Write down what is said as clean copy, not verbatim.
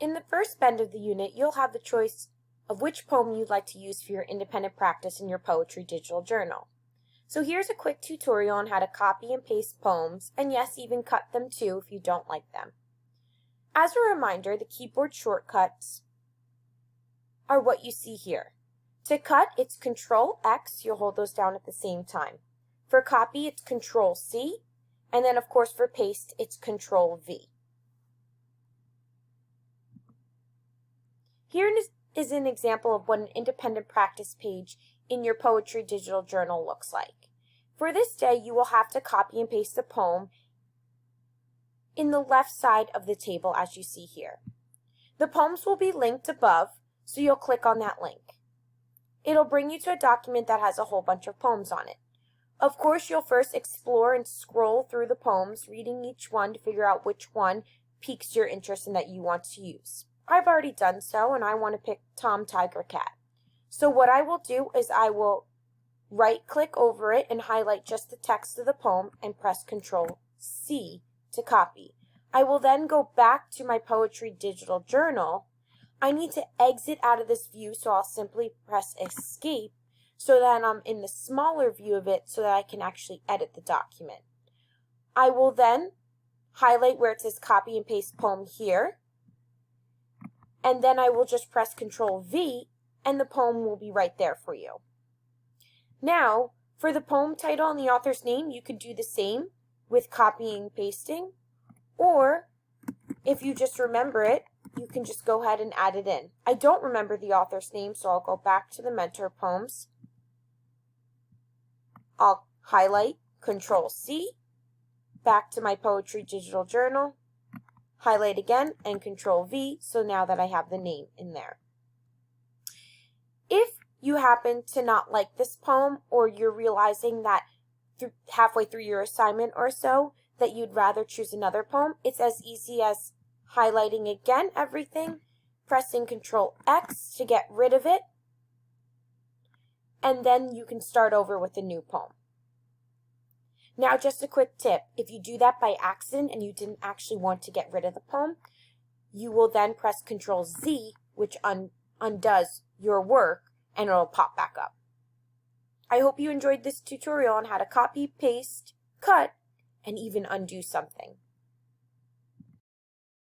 In the first bend of the unit, you'll have the choice of which poem you'd like to use for your independent practice in your poetry digital journal. So here's a quick tutorial on how to copy and paste poems, and yes, even cut them too if you don't like them. As a reminder, the keyboard shortcuts are what you see here. To cut, it's Control X, you'll hold those down at the same time. For copy, it's Control C, and then of course for paste, it's Control V. Here is an example of what an independent practice page in your poetry digital journal looks like. For this day, you will have to copy and paste the poem in the left side of the table as you see here. The poems will be linked above, so you'll click on that link. It'll bring you to a document that has a whole bunch of poems on it. Of course, you'll first explore and scroll through the poems, reading each one to figure out which one piques your interest and that you want to use. I've already done so, and I want to pick Tom, Tiger, Cat. So what I will do is I will right-click over it and highlight just the text of the poem and press Control C to copy. I will then go back to my poetry digital journal. I need to exit out of this view, so I'll simply press Escape so that I'm in the smaller view of it so that I can actually edit the document. I will then highlight where it says Copy and Paste Poem here, and then I will just press Control V and the poem will be right there for you. Now, for the poem title and the author's name, you could do the same with copying and pasting, or if you just remember it, you can just go ahead and add it in. I don't remember the author's name, so I'll go back to the Mentor Poems. I'll highlight Control C, back to my poetry digital journal, highlight again, and Control V, so now that I have the name in there. If you happen to not like this poem, or you're realizing that halfway through your assignment or so that you'd rather choose another poem, it's as easy as highlighting again everything, pressing Control X to get rid of it, and then you can start over with a new poem. Now, just a quick tip, if you do that by accident and you didn't actually want to get rid of the poem, you will then press Control Z, which undoes your work, and it'll pop back up. I hope you enjoyed this tutorial on how to copy, paste, cut, and even undo something.